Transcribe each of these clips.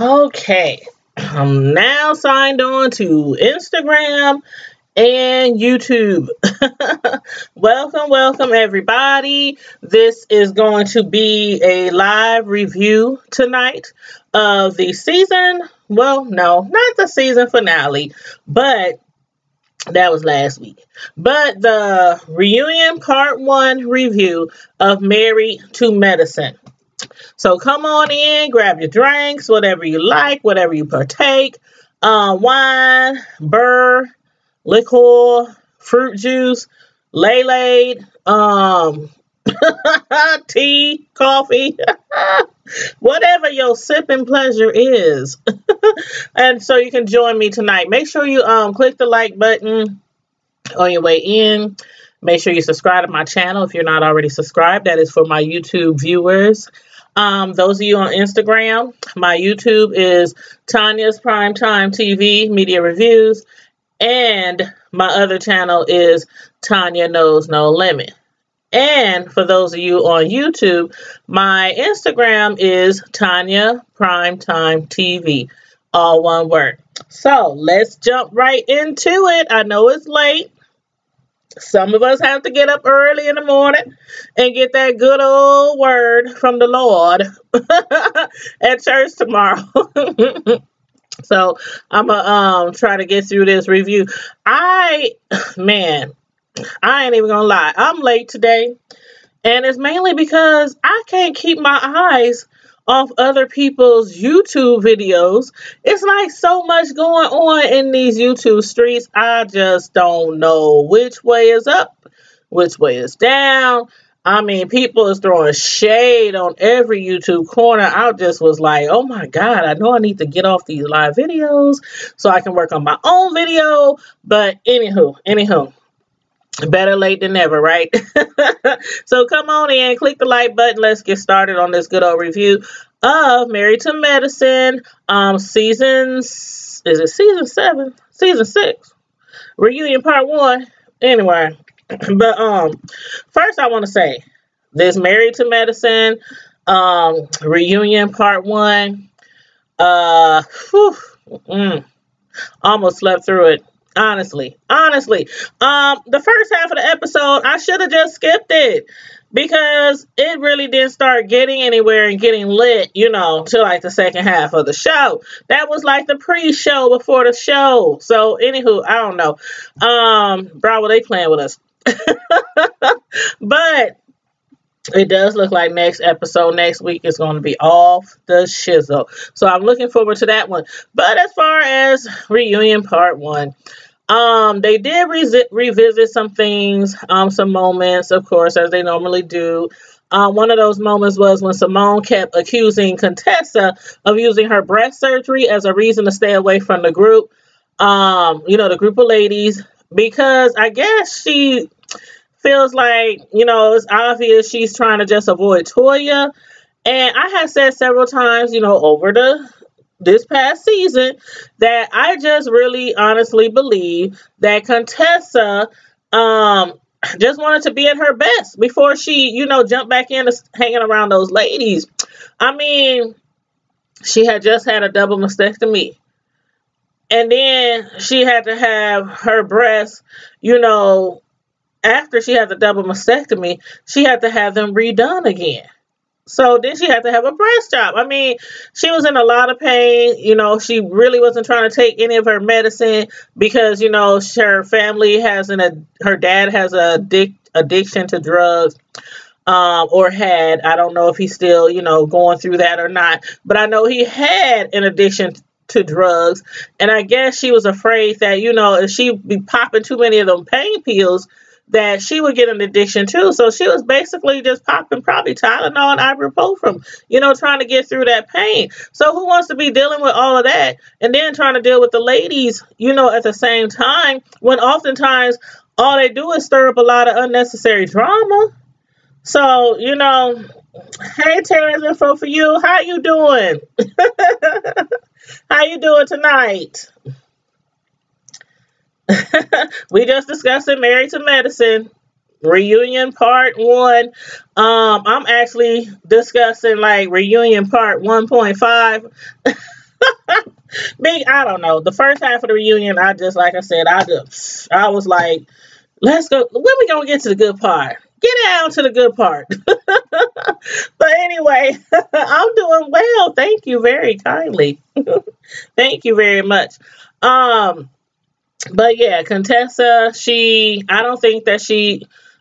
Okay, I'm now signed on to Instagram and YouTube. Welcome, everybody. This is going to be a live review tonight of the season. Well, no, not the season finale, but that was last week. But the reunion part 1 review of Married to Medicine. So come on in, grab your drinks, whatever you like, whatever you partake. Wine, burr, liquor, fruit juice, Lay, tea, coffee, whatever your sipping pleasure is. And so you can join me tonight. Make sure you click the like button on your way in. Make sure you subscribe to my channel if you're not already subscribed. That is for my YouTube viewers. Those of you on Instagram, my YouTube is Tanya's Primetime TV Media Reviews, and my other channel is Tanya Knows No Limit. And for those of you on YouTube, my Instagram is Tanya Primetime TV, all one word. So let's jump right into it. I know it's late. Some of us have to get up early in the morning and get that good old word from the Lord at church tomorrow. So I'm gonna try to get through this review. I ain't even gonna lie. I'm late today, and it's mainly because I can't keep my eyes off other people's YouTube videos. It's like so much going on in these YouTube streets. I just don't know which way is up, which way is down. I mean, people is throwing shade on every YouTube corner. I just was like, oh my God, I know I need to get off these live videos so I can work on my own video. But anywho. Better late than never, right? So come on in, click the like button. Let's get started on this good old review of Married to Medicine. Is it season 7? Season 6. Reunion part 1. Anyway, but first I want to say this Married to Medicine reunion part 1. Almost slept through it. Honestly. The first half of the episode, I should have just skipped it because it really didn't start getting anywhere and getting lit, till like the second half of the show. That was like the pre-show before the show. So anywho, I don't know. Bravo, they playing with us. But it does look like next week is going to be off the shizzle. So I'm looking forward to that one. But as far as reunion part 1, they did revisit some things, some moments, of course, as they normally do. One of those moments was when Simone kept accusing Contessa of using her breast surgery as a reason to stay away from the group, the group of ladies, because I guess she feels like, it's obvious she's trying to just avoid Toya. And I have said several times, over this past season, that I just really honestly believe that Contessa just wanted to be at her best before she, jumped back into hanging around those ladies. I mean, she had just had a double mastectomy. And then she had to have her breasts, after she had the double mastectomy, she had to have them redone again. So then she had to have a breast job. I mean, she was in a lot of pain. She really wasn't trying to take any of her medicine because, her family her dad has a addiction to drugs, or had. I don't know if he's still, going through that or not. But I know he had an addiction to drugs. And I guess she was afraid that, if she be popping too many of them pain pills, that she would get an addiction too. So she was basically just popping probably Tylenol and ibuprofen, trying to get through that pain. So who wants to be dealing with all of that and then trying to deal with the ladies, at the same time, when oftentimes all they do is stir up a lot of unnecessary drama. So, hey, Terrence Info for you. How you doing? How you doing tonight? We just discussed it, Married to Medicine reunion part 1. I'm actually discussing like reunion part 1.5. Big, I don't know. The first half of the reunion, I just, like I said, I was like, let's go. When we gonna get to the good part? Get down to the good part. But anyway, I'm doing well. Thank you very kindly. Thank you very much. Um, but yeah, Contessa, I don't think that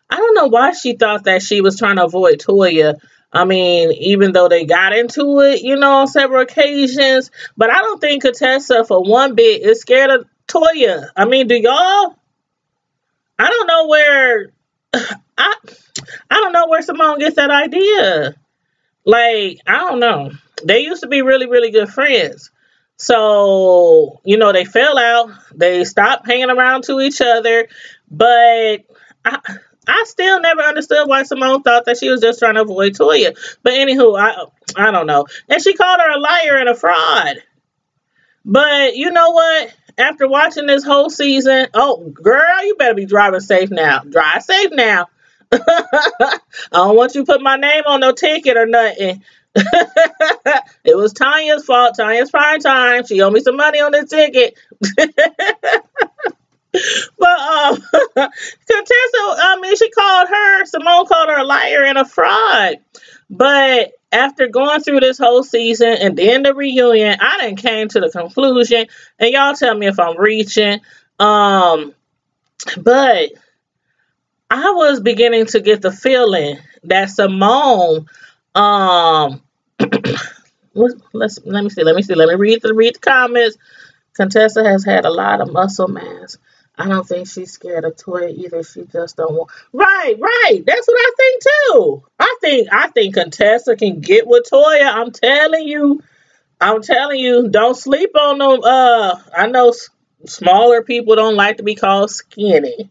I don't know why she thought that she was trying to avoid Toya. I mean, even though they got into it, on several occasions, but I don't think Contessa for one bit is scared of Toya. I mean, do y'all? I don't know where I I don't know where Simone gets that idea. Like, I don't know. They used to be really, really good friends. So, they fell out. They stopped hanging around to each other. But I still never understood why Simone thought that she was just trying to avoid Toya. But anywho, I don't know. And she called her a liar and a fraud. But you know what? After watching this whole season, oh girl, you better be driving safe now. Drive safe now. I don't want you to put my name on no ticket or nothing. It was Tanya's fault. Tanya's prime time. She owed me some money on the ticket. But Contessa, I mean, Simone called her a liar and a fraud. But after going through this whole season and then the reunion, I done came to the conclusion, and y'all tell me if I'm reaching. But I was beginning to get the feeling that Simone, um, let me read the comments. Contessa has had a lot of muscle mass. I don't think she's scared of Toya either. She just don't want. Right, right. That's what I think too. I think Contessa can get with Toya. I'm telling you. Don't sleep on them. I know smaller people don't like to be called skinny.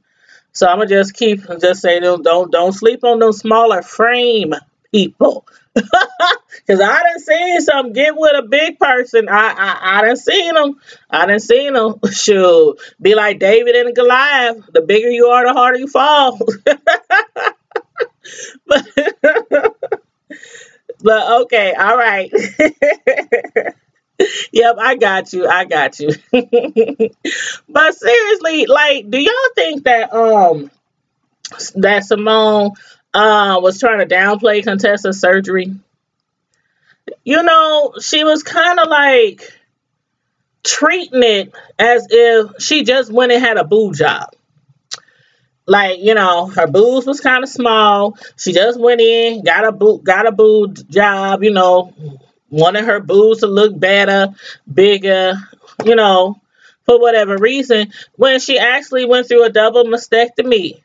So I'm gonna just say don't sleep on those smaller frame people. Cause I done seen some get with a big person. I done seen them. I done seen them. Shoot, be like David and Goliath. The bigger you are, the harder you fall. but, but okay, all right. Yep, I got you. I got you. But seriously, like, do y'all think that Simone was trying to downplay Contessa's surgery? She was kind of like treating it as if she just went and had a boob job. Like, her boobs was kind of small. She just went in, got a boob job, wanted her boobs to look better, bigger, you know, for whatever reason, when she actually went through a double mastectomy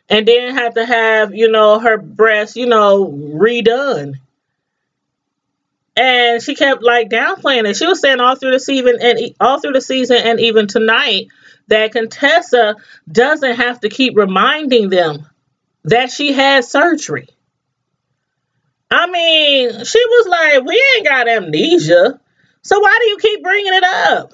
and then had to have, her breasts, redone. And she kept like downplaying it. She was saying all through the season and even tonight that Contessa doesn't have to keep reminding them that she had surgery. I mean, she was like, we ain't got amnesia. So why do you keep bringing it up?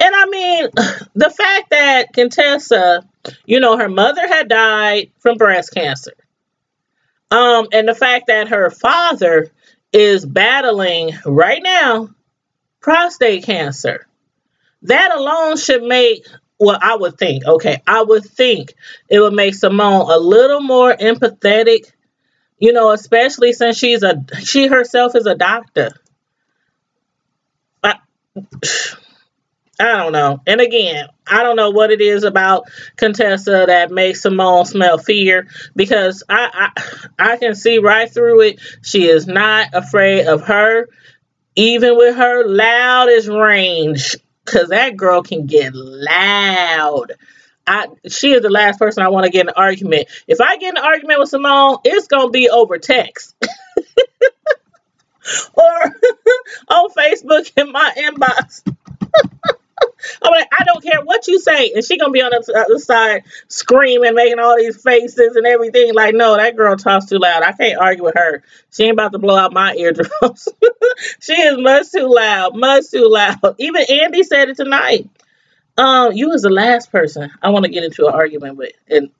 And I mean, the fact that Contessa, her mother had died from breast cancer. And the fact that her father is battling right now prostate cancer. That alone should make, well, I would think it would make Simone a little more empathetic, especially since she herself is a doctor. I, I don't know. And again, I don't know what it is about Contessa that makes Simone smell fear, because I can see right through it. She is not afraid of her, even with her loudest range, because that girl can get loud. She is the last person I want to get in an argument. If I get in an argument with Simone, it's going to be over text or on Facebook in my inbox. I'm like, I don't care what you say. And she going to be on the other side screaming, making all these faces and everything. Like, no, that girl talks too loud. I can't argue with her. She ain't about to blow out my eardrums. She is much too loud. Much too loud. Even Andy said it tonight. You was the last person I want to get into an argument with. And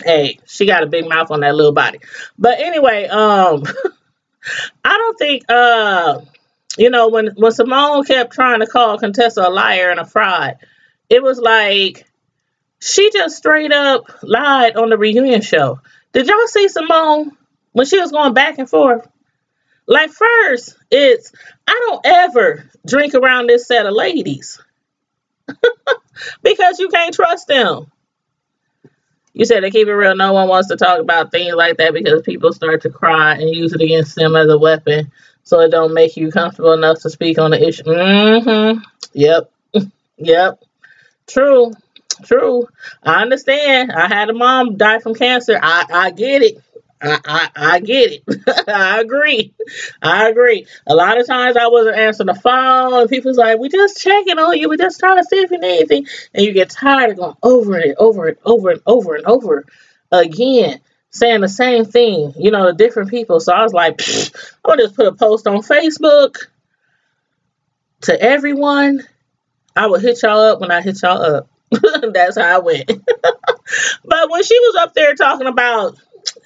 hey, she got a big mouth on that little body. But anyway, I don't think when Simone kept trying to call Contessa a liar and a fraud, it was like she just straight up lied on the reunion show. Did y'all see Simone when she was going back and forth? Like, first, it's, I don't ever drink around this set of ladies because you can't trust them. You said they keep it real. No one wants to talk about things like that because people start to cry and use it against them as a weapon, so it don't make you comfortable enough to speak on the issue. Yep. Yep. True. True. I understand. I had a mom die from cancer. I get it. I get it. I agree. I agree. A lot of times I wasn't answering the phone and people's like, we just checking on you. We just trying to see if you need anything. And you get tired of going over and over and over and over and over again, saying the same thing, to different people. So I was like, I'm going to just put a post on Facebook to everyone. I will hit y'all up when I hit y'all up. That's how I went. But when she was up there talking about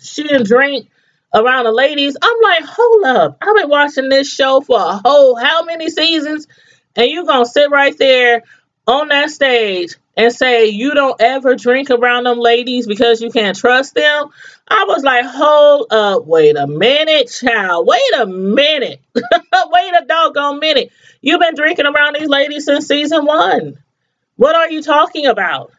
she didn't drink around the ladies, I'm like, hold up. I've been watching this show for a whole how many seasons, and you gonna sit right there on that stage and say you don't ever drink around them ladies because you can't trust them? I was like, hold up, wait a minute, child. Wait a minute. Wait a doggone minute. You've been drinking around these ladies since season 1. What are you talking about?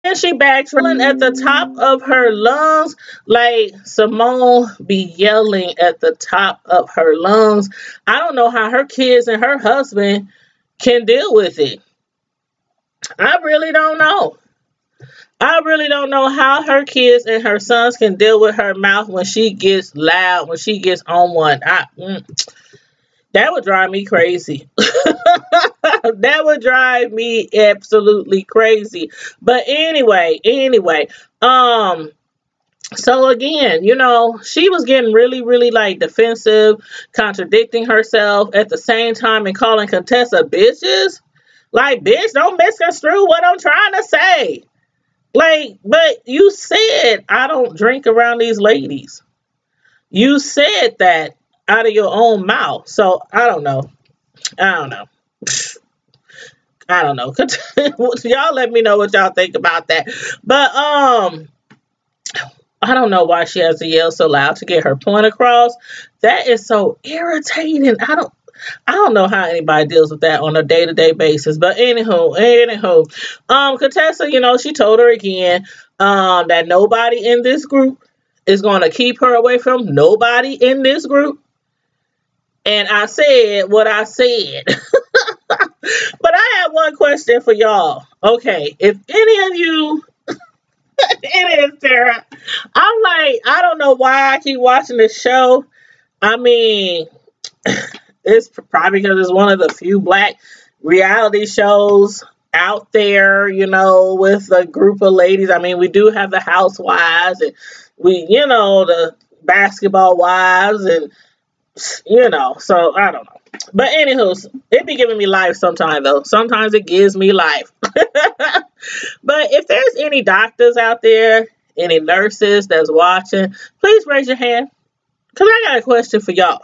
And she backtrolling at the top of her lungs, like Simone be yelling at the top of her lungs. I don't know how her kids and her husband can deal with it. I really don't know. I really don't know how her kids and her sons can deal with her mouth when she gets loud, when she gets on one. That would drive me crazy. That would drive me absolutely crazy. But anyway, so again, she was getting really, really like defensive, contradicting herself at the same time and calling Contessa bitches. Like, bitch, don't misconstrue what I'm trying to say. Like, but you said I don't drink around these ladies. You said that out of your own mouth. So I don't know. Y'all let me know what y'all think about that. But I don't know why she has to yell so loud to get her point across. That is so irritating. I don't know how anybody deals with that on a day-to-day basis. But anywho, Contessa, she told her again that nobody in this group is going to keep her away from nobody in this group. And I said what I said. But I have one question for y'all. Okay, if any of you, it is Sarah. I'm like, I don't know why I keep watching this show. I mean, it's probably because it's one of the few black reality shows out there, with a group of ladies. I mean, we do have the housewives and the basketball wives and, so I don't know. But anywho, it be giving me life sometimes though. Sometimes it gives me life. But if there's any doctors out there, any nurses that's watching, please raise your hand. Because I got a question for y'all.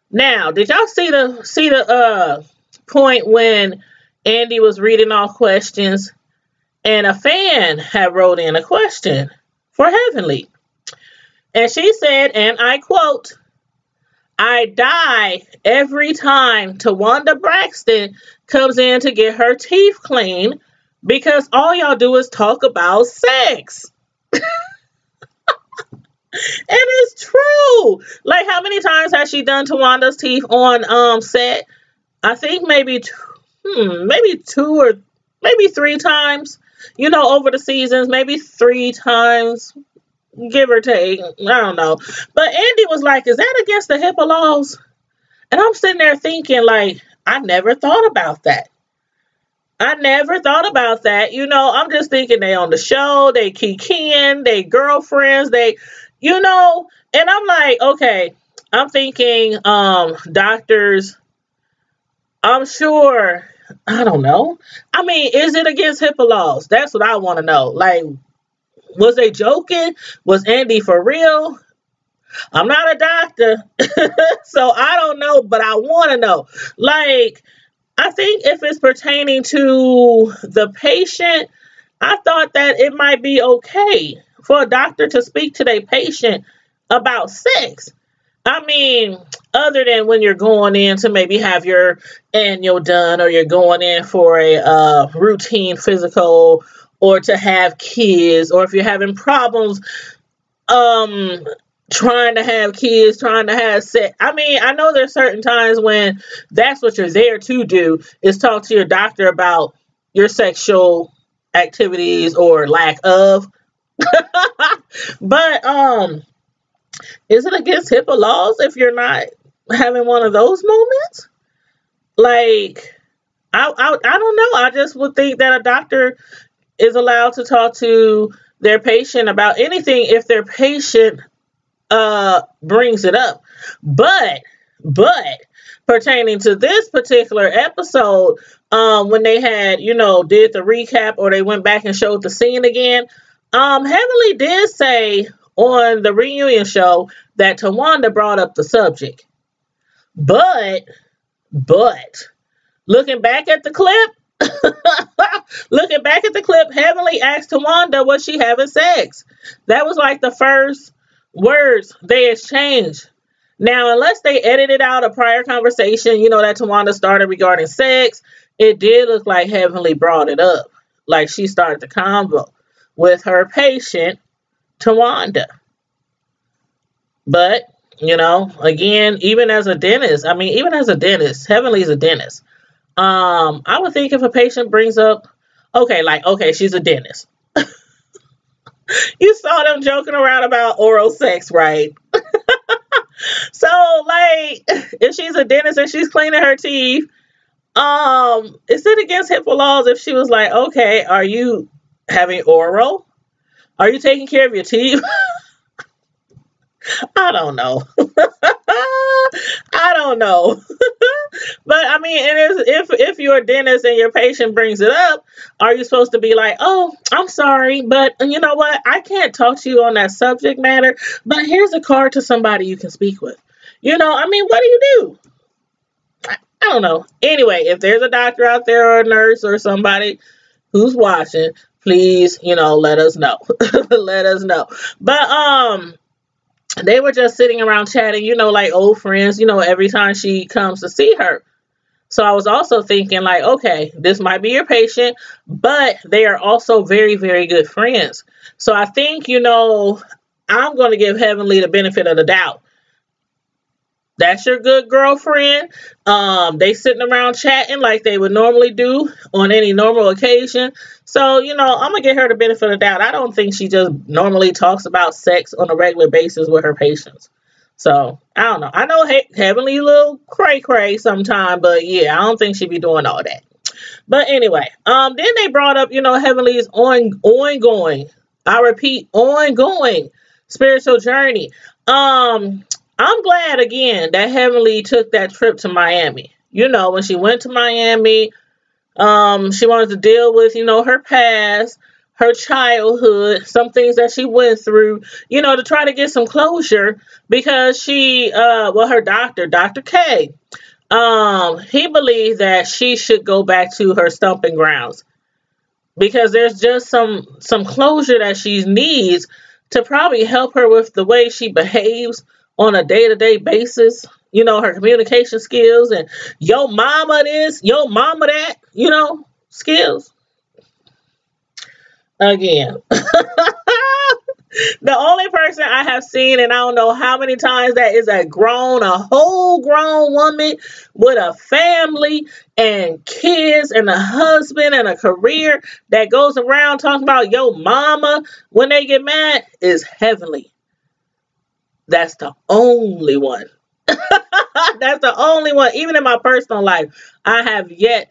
Now, did y'all see the point when Andy was reading off questions and a fan had wrote in a question for Heavenly? And she said, and I quote, I die every time Tawanda Braxton comes in to get her teeth cleaned because all y'all do is talk about sex. And it's true. Like, how many times has she done Tawanda's teeth on set? I think maybe 2 or maybe 3 times. Over the seasons, maybe 3 times. Give or take. I don't know. But Andy was like, is that against the HIPAA laws? And I'm sitting there thinking, like, I never thought about that. I'm just thinking they on the show, they kikiing, they girlfriends, and I'm like, okay, I'm thinking, doctors, I'm sure, I don't know. I mean, is it against HIPAA laws? That's what I want to know. Like, was they joking? Was Andy for real? I'm not a doctor, so I don't know, but I want to know. Like, I think if it's pertaining to the patient, I thought that it might be okay for a doctor to speak to their patient about sex. I mean, other than when you're going in to maybe have your annual done, or you're going in for a routine physical, or to have kids, or if you're having problems um trying to have kids, trying to have sex. I mean, I know there's certain times when that's what you're there to do, is talk to your doctor about your sexual activities or lack of. But is it against HIPAA laws if you're not having one of those moments? Like, I don't know. I just would think that a doctor is allowed to talk to their patient about anything if their patient brings it up. But pertaining to this particular episode, when they had, did the recap, or they went back and showed the scene again, Heavenly did say on the reunion show that Tawanda brought up the subject. But looking back at the clip, Heavenly asked Tawanda, was she having sex? That was like the first words they exchanged. Now, unless they edited out a prior conversation, that Tawanda started regarding sex, it did look like Heavenly brought it up. Like she started the convo with her patient, Tawanda. But, again, even as a dentist, Heavenly's a dentist. I would think if a patient brings up, okay, she's a dentist. You saw them joking around about oral sex, right? So, like, if she's a dentist and she's cleaning her teeth, is it against HIPAA laws if she was like, okay, are you having oral? Are you taking care of your teeth? I don't know. I don't know. But I mean, and if you're a dentist and your patient brings it up, are you supposed to be like, oh, I'm sorry, but you know what? I can't talk to you on that subject matter, but here's a card to somebody you can speak with. I mean, what do you do? I don't know. Anyway, if there's a doctor out there or a nurse or somebody who's watching, please, let us know. Let us know. But they were just sitting around chatting, like old friends, every time she comes to see her. So I was also thinking like, okay, this might be your patient, but they are also very, very good friends. So I think, I'm going to give Heavenly the benefit of the doubt. That's your good girlfriend. They sitting around chatting like they would normally do on any normal occasion. So, I'm going to give her the benefit of the doubt. I don't think she just normally talks about sex on a regular basis with her patients. So, I don't know. I know Heavenly a little cray-cray sometime, but yeah, I don't think she'd be doing all that. But anyway, then they brought up, Heavenly's ongoing, I repeat, ongoing spiritual journey. I'm glad again that Heavenly took that trip to Miami. When she went to Miami, she wanted to deal with, her past, her childhood, some things that she went through, to try to get some closure, because her doctor, Dr. K, he believed that she should go back to her stomping grounds, because there's just some closure that she needs to probably help her with the way she behaves on a day-to-day basis, her communication skills, and yo mama this, yo mama that, skills. Again, the only person I have seen, and I don't know how many times, that is a whole grown woman with a family and kids and a husband and a career that goes around talking about yo mama when they get mad is Heavenly. That's the only one. That's the only one. Even in my personal life, I have yet,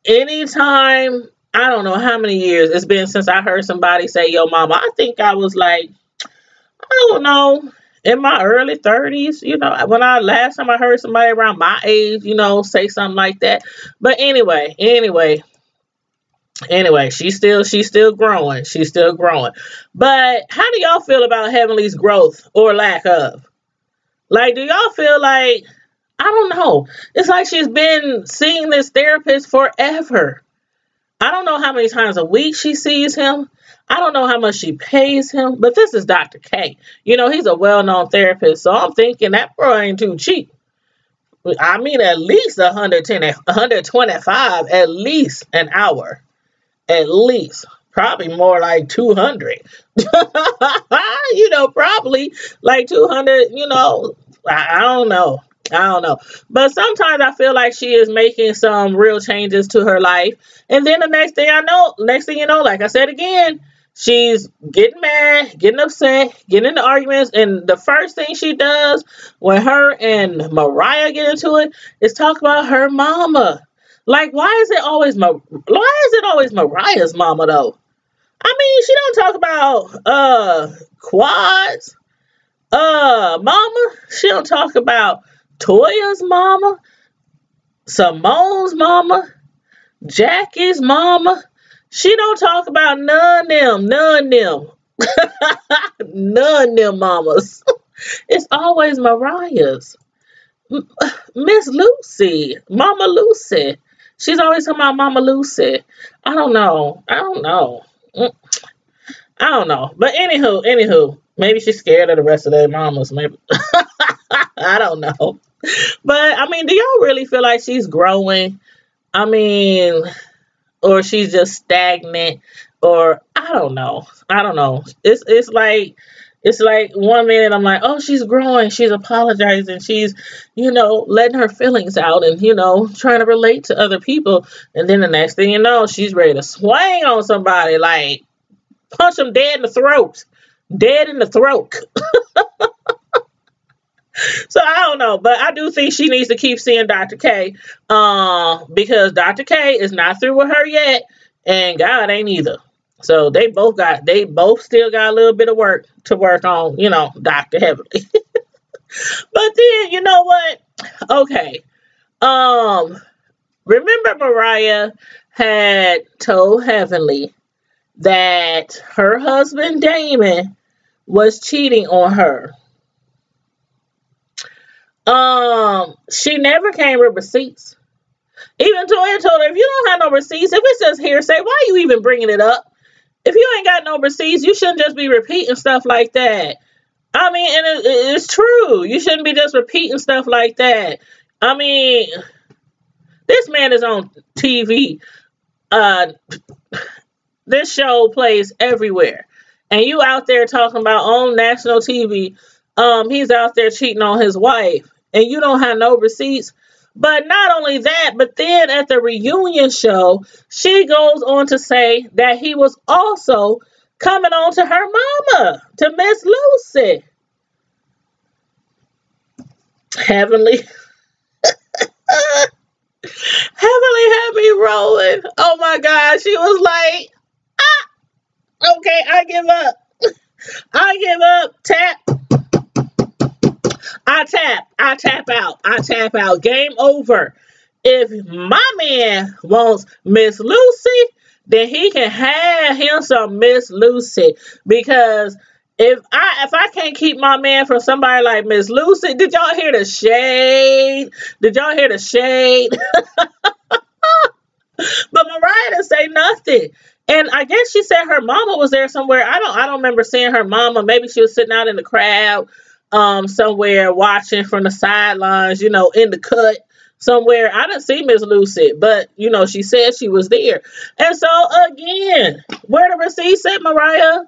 anytime, I don't know how many years it's been since I heard somebody say, yo, mama. I think I was like, I don't know, in my early 30s, when last time I heard somebody around my age, say something like that. But anyway, Anyway, she's still growing. She's still growing. But how do y'all feel about Heavenly's growth or lack of? Like, do y'all feel like, I don't know. It's like she's been seeing this therapist forever. I don't know how many times a week she sees him. I don't know how much she pays him, but this is Dr. K. He's a well-known therapist, so I'm thinking that bro ain't too cheap. I mean, at least 110, 125, at least an hour. At least. Probably more like 200. Probably like 200, I don't know. I don't know. But sometimes I feel like she is making some real changes to her life. And then the next thing you know, like I said again, she's getting mad, getting upset, getting into arguments. And the first thing she does when her and Mariah get into it is talk about her mama. Like, why is it always Mariah's mama though? I mean, she don't talk about Quad's mama. She don't talk about Toya's mama, Simone's mama, Jackie's mama. She don't talk about none of them, none of them mamas. It's always Mariah's. Miss Lucy, Mama Lucy. She's always talking about Mama Lucy. I don't know. I don't know. But anywho, maybe she's scared of the rest of their mamas. Maybe. I don't know. But, I mean, do y'all really feel like she's growing? I mean, or she's just stagnant, or I don't know. It's like 1 minute I'm like, oh, she's growing, she's apologizing, she's, letting her feelings out and, trying to relate to other people. And then the next thing you know, she's ready to swing on somebody, like punch them dead in the throat. Dead in the throat. So I don't know, but I do think she needs to keep seeing Dr. K, because Dr. K is not through with her yet, and God ain't either. So they both still got a little bit of work to work on, Dr. Heavenly. But then, you know what? Okay. Remember Mariah had told Heavenly that her husband Damon was cheating on her. She never came with receipts. Even Toya told her, if you don't have no receipts, if it's just hearsay, why are you even bringing it up? If you ain't got no receipts, you shouldn't just be repeating stuff like that. I mean, and it's true. You shouldn't be just repeating stuff like that. I mean, this man is on TV. This show plays everywhere. And you out there talking about on national TV, he's out there cheating on his wife. And you don't have no receipts. But not only that, but then at the reunion show, she goes on to say that he was also coming on to her mama, to Miss Lucy. Heavenly. Heavenly had me rolling. Oh my God. She was like, okay, I give up. I give up. I tap out. Game over. If my man wants Miss Lucy, then he can have him some Miss Lucy. Because if I can't keep my man from somebody like Miss Lucy, did y'all hear the shade? But Mariah didn't say nothing. And I guess she said her mama was there somewhere. I don't remember seeing her mama. Maybe she was sitting out in the crowd, somewhere watching from the sidelines, in the cut somewhere. I didn't see Miss Lucy, but she said she was there. And so again, where the receipts at, Mariah?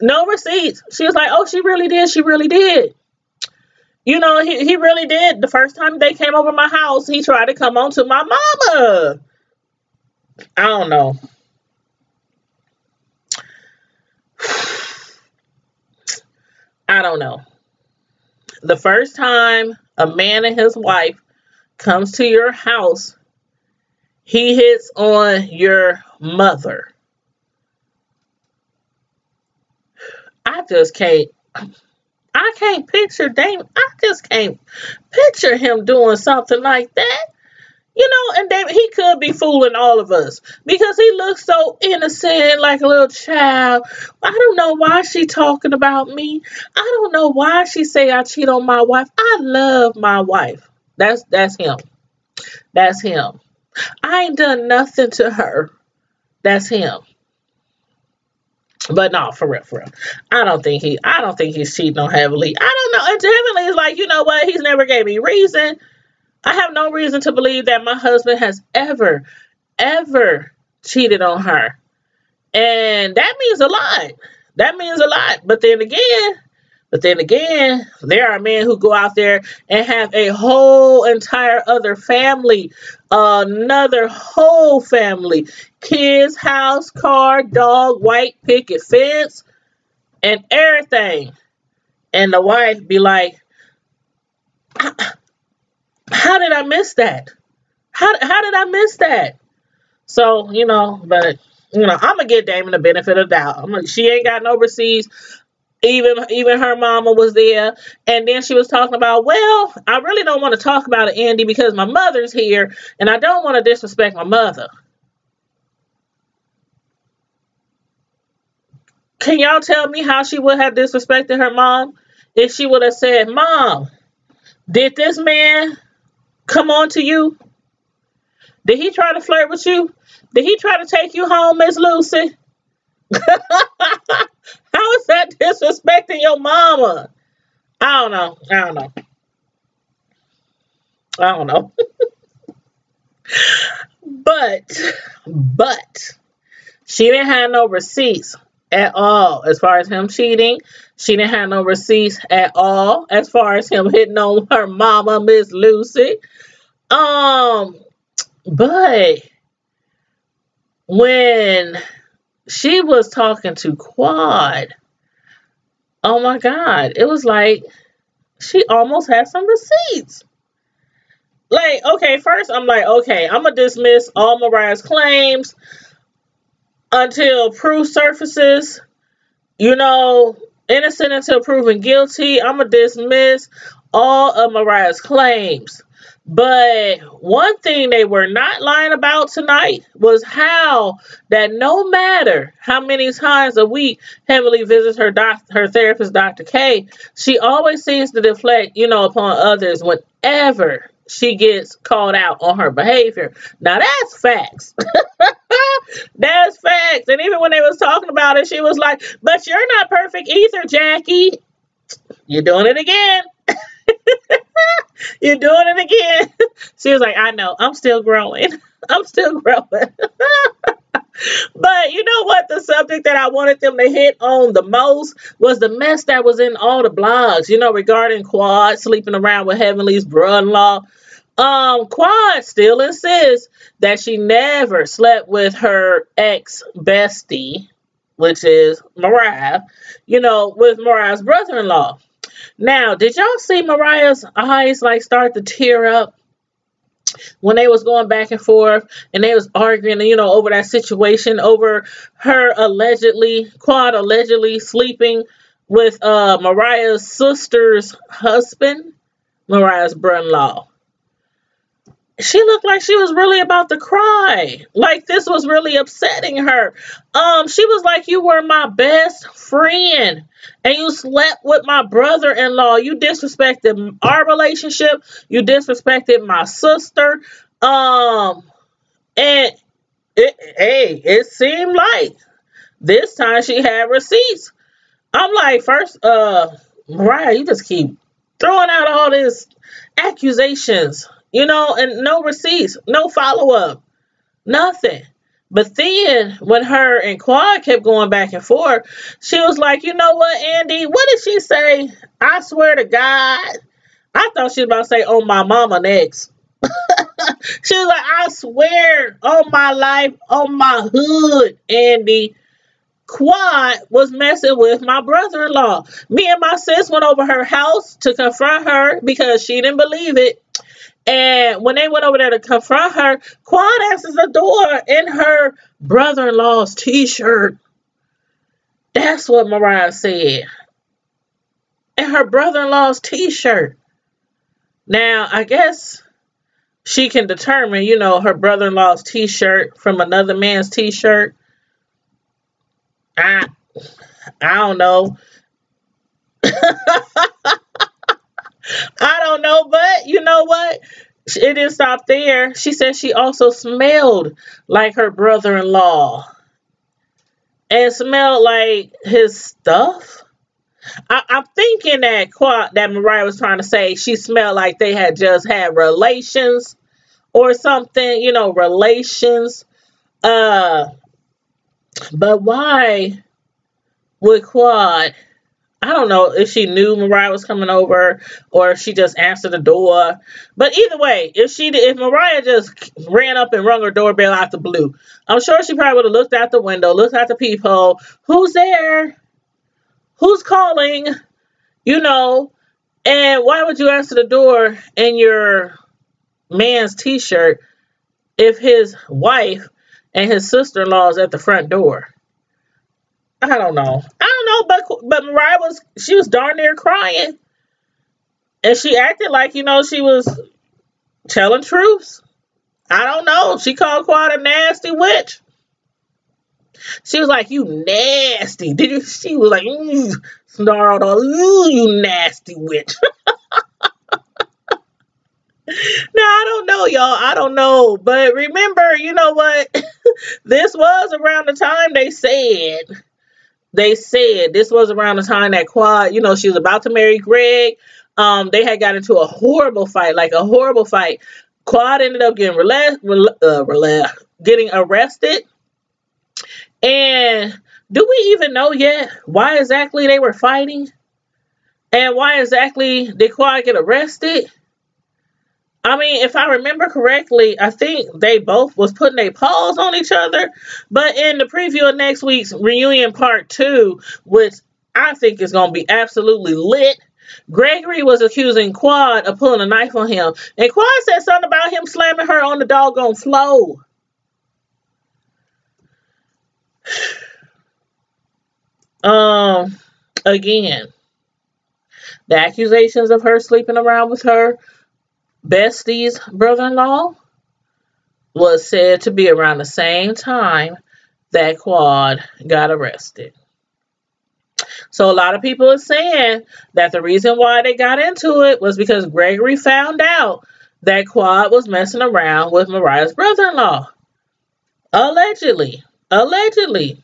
No receipts. She was like, oh, she really did. He really did. The first time they came over my house, he tried to come on to my mama. I don't know. I don't know. The first time a man and his wife comes to your house, he hits on your mother. I can't picture Damon. I just can't picture him doing something like that. And David, he could be fooling all of us because he looks so innocent, like a little child. I don't know why she talking about me. I don't know why she say I cheat on my wife. I love my wife. That's him. That's him. I ain't done nothing to her. That's him. But no, for real, for real. I don't think he's cheating on Heavenly. I don't know. And Heavenly is like, you know what? He's never gave me reason. I have no reason to believe that my husband has ever cheated on her. And that means a lot. That means a lot. But then again, there are men who go out there and have a whole entire other family, another whole family, kids, house, car, dog, white picket fence, and everything. And the wife be like, how did I miss that? How did I miss that? So, but I'm gonna give Damon the benefit of the doubt. She ain't got no receipts. Even her mama was there, and then she was talking about, well, I really don't want to talk about it, Andy, because my mother's here, and I don't want to disrespect my mother. Can y'all tell me how she would have disrespected her mom if she would have said, Mom, did this man come on to you? Did he try to flirt with you? Did he try to take you home, Miss Lucy? How is that disrespecting your mama? I don't know. But she didn't have no receipts at all as far as him cheating. She didn't have no receipts at all as far as him hitting on her mama, Miss Lucy. But when she was talking to Quad, oh my God, it was like she almost had some receipts. Like, okay, first I'm like, okay, I'm going to dismiss all Mariah's claims until proof surfaces. Innocent until proven guilty. I'm going to dismiss all of Mariah's claims. But one thing they were not lying about tonight was how that no matter how many times a week Heavenly visits her therapist, Dr. K, she always seems to deflect, upon others whenever she gets called out on her behavior. Now that's facts. That's facts. And even when they was talking about it, she was like, but you're not perfect either, Jackie. You're doing it again. You're doing it again. She was like, I know, I'm still growing. I'm still growing. But you know what? The subject that I wanted them to hit on the most was the mess that was in all the blogs, regarding Quad sleeping around with Heavenly's brother-in-law. Quad still insists that she never slept with her ex-bestie, which is Mariah, with Mariah's brother-in-law. Now, did y'all see Mariah's eyes start to tear up when they was going back and forth and they was arguing, over that situation, over her Quad allegedly sleeping with Mariah's sister's husband, Mariah's brother-in-law? She looked like she was really about to cry. Like this was really upsetting her. She was like, you were my best friend and you slept with my brother-in-law. You disrespected our relationship. You disrespected my sister. And it seemed like this time she had receipts. I'm like, first, Mariah, you just keep throwing out all these accusations. And no receipts, no follow-up, nothing. But then when her and Quad kept going back and forth, she was like, you know what, Andy? What did she say? I swear to God. I thought she was about to say, oh, my mama next. She was like, I swear on my life, on my hood, Andy, Quad was messing with my brother-in-law. Me and my sis went over her house to confront her because she didn't believe it. And when they went over there to confront her, Quad answers the door in her brother-in-law's t-shirt. That's what Mariah said. In her brother-in-law's t-shirt. Now, I guess she can determine, you know, her brother-in-law's t-shirt from another man's t-shirt. I I don't know. I don't know, but you know what? It didn't stop there. She said she also smelled like her brother-in-law and smelled like his stuff. I'm thinking that Mariah was trying to say she smelled like they had just had relations or something, you know, relations. Uh, but why would Quad? I don't know if she knew Mariah was coming over or if she just answered the door. But either way, if Mariah just ran up and rung her doorbell out the blue, I'm sure she probably would have looked out the window, looked out the peephole. Who's there? Who's calling? You know, and why would you answer the door in your man's t-shirt if his wife and his sister-in-law is at the front door? I don't know. But Mariah was darn near crying. And she acted like, you know, she was telling truths. I don't know. She called Quad a nasty witch. She was like, you nasty. She was like, snarled on, you nasty witch. Now, I don't know, y'all. I don't know. But remember, you know what? This was around the time they said this was around the time that Quad, you know, she was about to marry Greg. They had got into a horrible fight, like a horrible fight. Quad ended up getting getting arrested. And do we even know yet why exactly they were fighting? And why exactly did Quad get arrested? I mean, if I remember correctly, I think they both was putting their paws on each other. But in the preview of next week's reunion part 2, which I think is going to be absolutely lit, Gregory was accusing Quad of pulling a knife on him. And Quad said something about him slamming her on the doggone floor. Again, the accusations of her sleeping around with her bestie's brother-in-law was said to be around the same time that Quad got arrested. So a lot of people are saying that the reason why they got into it was because Gregory found out that Quad was messing around with Mariah's brother-in-law. Allegedly. Allegedly.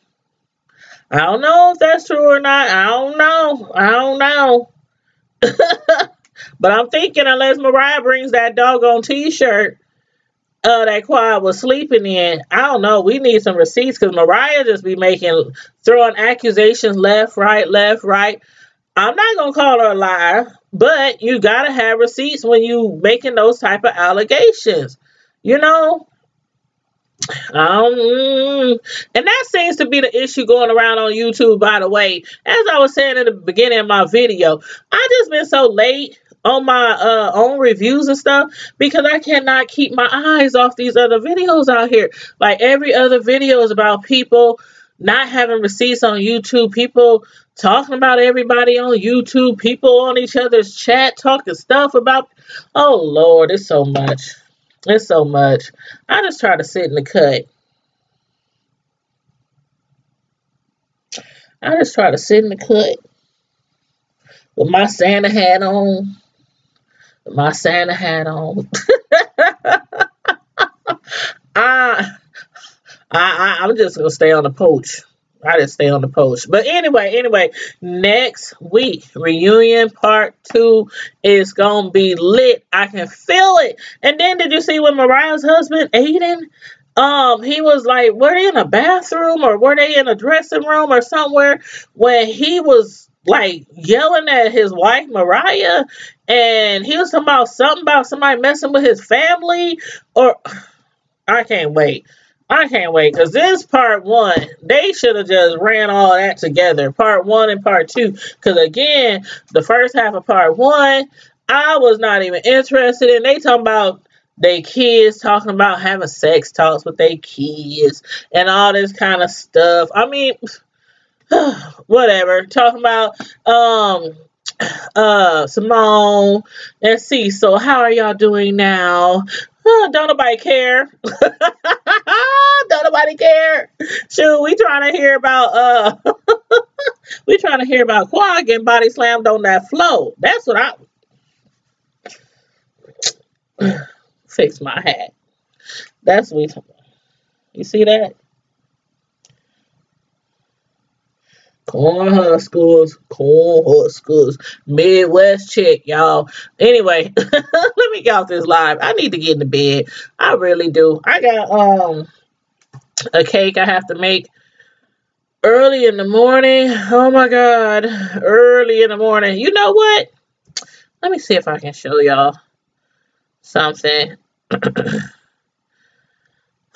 I don't know if that's true or not. I don't know. But I'm thinking unless Mariah brings that doggone t-shirt that Quad was sleeping in, I don't know. We need some receipts because Mariah just be throwing accusations left, right. I'm not going to call her a liar, but you got to have receipts when you making those type of allegations. You know? And that seems to be the issue going around on YouTube, by the way. As I was saying in the beginning of my video, I just been so late on my own reviews and stuff because I cannot keep my eyes off these other videos out here. Like every other video is about people not having receipts on YouTube, people talking about everybody on YouTube, people on each other's chat talking stuff about, oh Lord, it's so much. It's so much. I just try to sit in the cut. I just try to sit in the cut with my Santa hat on. My Santa hat on. I'm just gonna stay on the porch. I just stay on the porch. But anyway, next week, reunion part 2 is gonna be lit. I can feel it. And then did you see when Mariah's husband, Aiden, he was like, were they in a bathroom or were they in a dressing room or somewhere when he was like yelling at his wife Mariah and he was talking about something about somebody messing with his family or I can't wait because this part 1, they should have just ran all that together, part 1 and part 2, because again, the first half of part 1, I was not even interested in. They talking about they kids talking about having sex talks with their kids and all this kind of stuff. I mean, whatever. Talking about Simone and Cecil, how are y'all doing now? Don't nobody care. Don't nobody care. Shoot, we trying to hear about we trying to hear about Quad getting body slammed on that floor. That's what I fix my hat. That's what you see that? Corn Huskers, Midwest chick, y'all. Anyway, let me get off this live. I need to get into bed. I really do. I got a cake I have to make early in the morning. Oh my god, early in the morning. You know what? Let me see if I can show y'all something.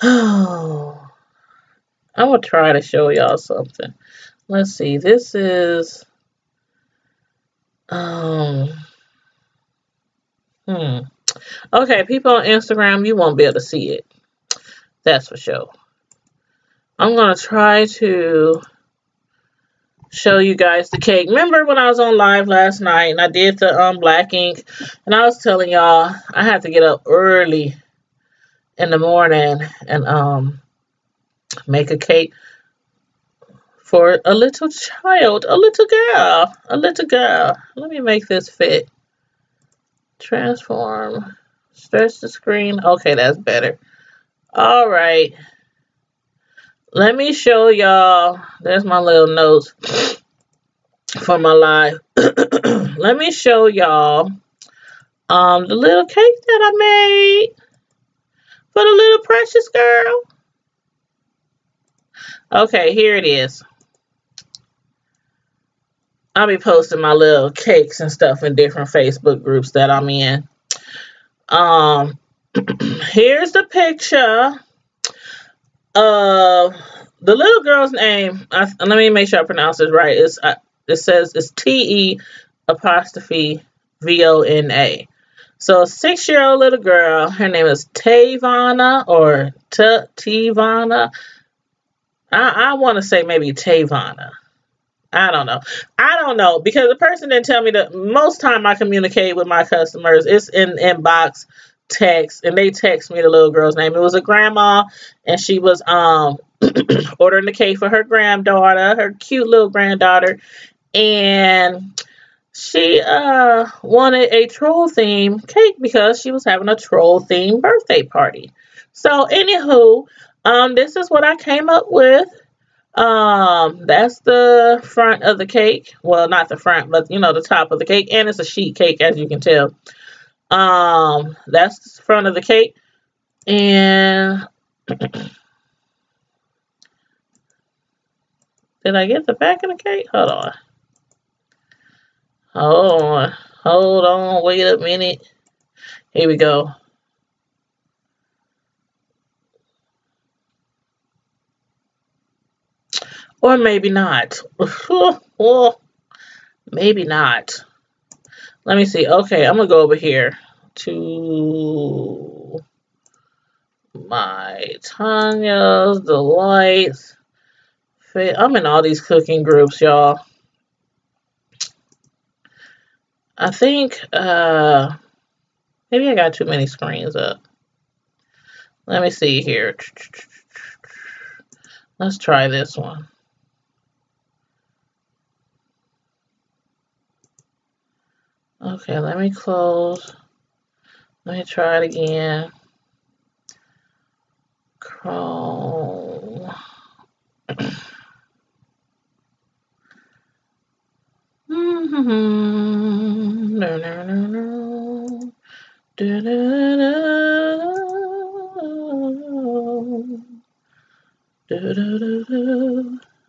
Oh, I'm gonna try to show y'all something. Let's see. This is okay, people on Instagram, you won't be able to see it. That's for sure. I'm gonna try to show you guys the cake. Remember when I was on live last night and I did the black ink, and I was telling y'all I had to get up early in the morning and make a cake for a little child, a little girl, a little girl. Let me make this fit. Transform, stretch the screen. Okay, that's better. All right. Let me show y'all. There's my little notes for my live. Let me show y'all the little cake that I made for the little precious girl. Okay, here it is. I'll be posting my little cakes and stuff in different Facebook groups that I'm in. Here's the picture of the little girl's name. Let me make sure I pronounce it right. It says it's TE_VONA. So a 6-year-old little girl. Her name is Tavana or Tivana. I want to say maybe Tavana. I don't know because the person didn't tell me that. Most time I communicate with my customers, it's in inbox text, and they text me the little girl's name. It was a grandma, and she was ordering the cake for her granddaughter, her cute little granddaughter, and she wanted a troll theme cake because she was having a troll theme birthday party. So anywho, this is what I came up with. That's the front of the cake. Well, not the front, but the top of the cake, and it's a sheet cake, as you can tell. That's the front of the cake, and did I get the back of the cake? Hold on, wait a minute. Here we go. Or maybe not. Maybe not. Let me see. Okay, I'm going to go over here to my Tanya's Delights. I'm in all these cooking groups, y'all. I think maybe I got too many screens up. Let me see here. Let's try this one. Okay, let me close. Let me try it again. Chrome.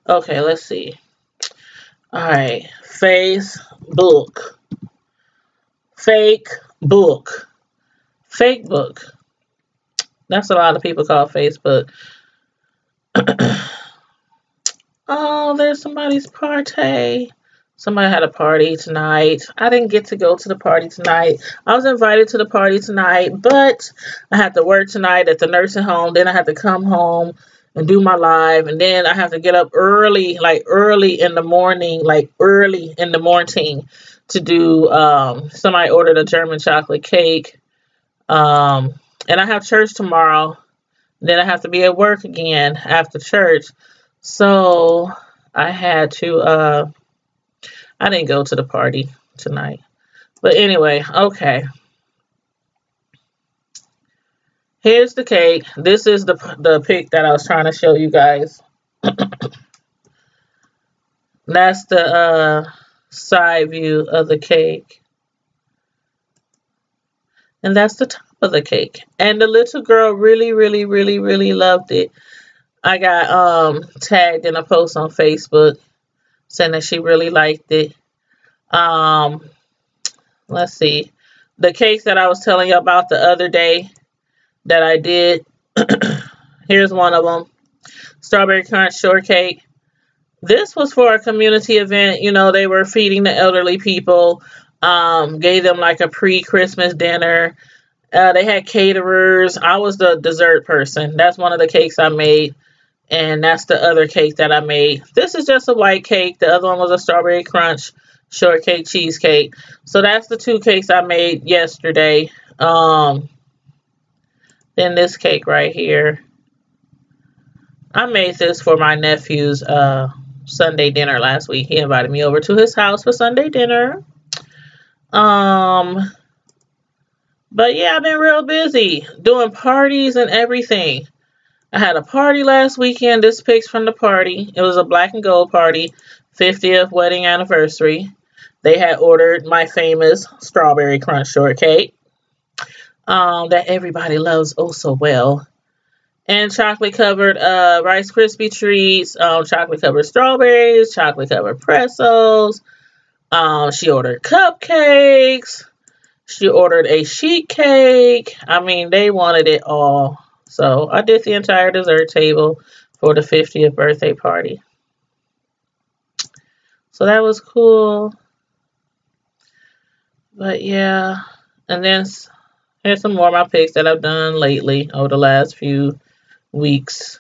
Okay, let's see. All right, Facebook. Fake book. That's what a lot of people call Facebook. Oh, there's somebody's party. Somebody had a party tonight. I didn't get to go to the party tonight. I was invited to the party tonight, but I had to work tonight at the nursing home. Then I had to come home and do my live. And then I have to get up early, early in the morning to do, somebody ordered a German chocolate cake. And I have church tomorrow. Then I have to be at work again after church. So I had to, I didn't go to the party tonight. But anyway, okay. Here's the cake. This is the pic that I was trying to show you guys. That's the side view of the cake. And that's the top of the cake. And the little girl really, really, really, really loved it. I got tagged in a post on Facebook saying that she really liked it. Let's see. The cakes that I was telling you about the other day that I did. Here's one of them. Strawberry crunch shortcake. This was for a community event. You know, they were feeding the elderly people. Gave them like a pre-Christmas dinner. They had caterers. I was the dessert person. That's one of the cakes I made. And that's the other cake that I made. This is just a white cake. The other one was a strawberry crunch shortcake cheesecake. So that's the two cakes I made yesterday. Then this cake right here. I made this for my nephew's Sunday dinner last week. He invited me over to his house for Sunday dinner. But yeah, I've been real busy doing parties and everything. I had a party last weekend. This pic's from the party. It was a black and gold party, 50th wedding anniversary. They had ordered my famous strawberry crunch shortcake that everybody loves oh so well. And chocolate covered Rice Krispie treats, chocolate covered strawberries, chocolate covered pretzels. She ordered cupcakes. She ordered a sheet cake. I mean, they wanted it all. So I did the entire dessert table for the 50th birthday party. So that was cool. But yeah. And then here's some more of my pics that I've done lately over the last few weeks,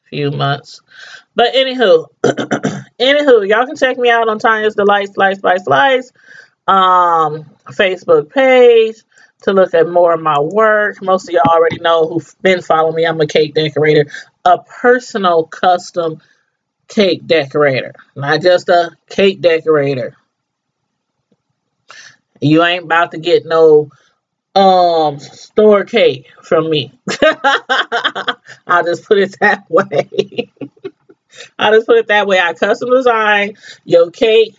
few months. But anywho, y'all can check me out on Tanya's Delight Slice by Slice Facebook page to look at more of my work. Most of y'all already know who've been following me. I'm a cake decorator, a personal custom cake decorator, not just a cake decorator. You ain't about to get no store cake from me. I'll just put it that way. I custom design your cake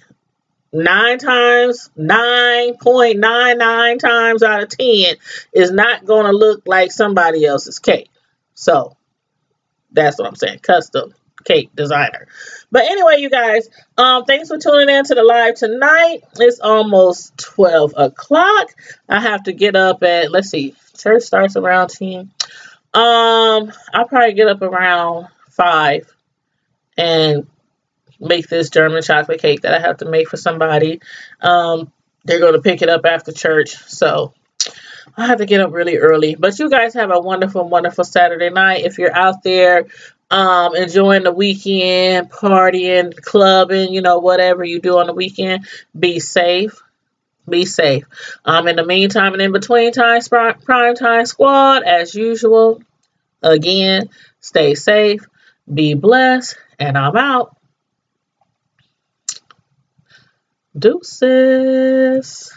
9.99 times out of 10 is not going to look like somebody else's cake. So that's what I'm saying. Custom cake designer. But anyway, you guys, thanks for tuning in to the live tonight. It's almost 12 o'clock. I have to get up at, let's see, church starts around 10. I'll probably get up around 5 and make this German chocolate cake that I have to make for somebody. They're going to pick it up after church. So I have to get up really early. But you guys have a wonderful, wonderful Saturday night. If you're out there enjoying the weekend, partying, clubbing, you know, whatever you do on the weekend, be safe. Be safe. In the meantime and in between time, Prime Time Squad, as usual, again, stay safe, be blessed, and I'm out. Deuces.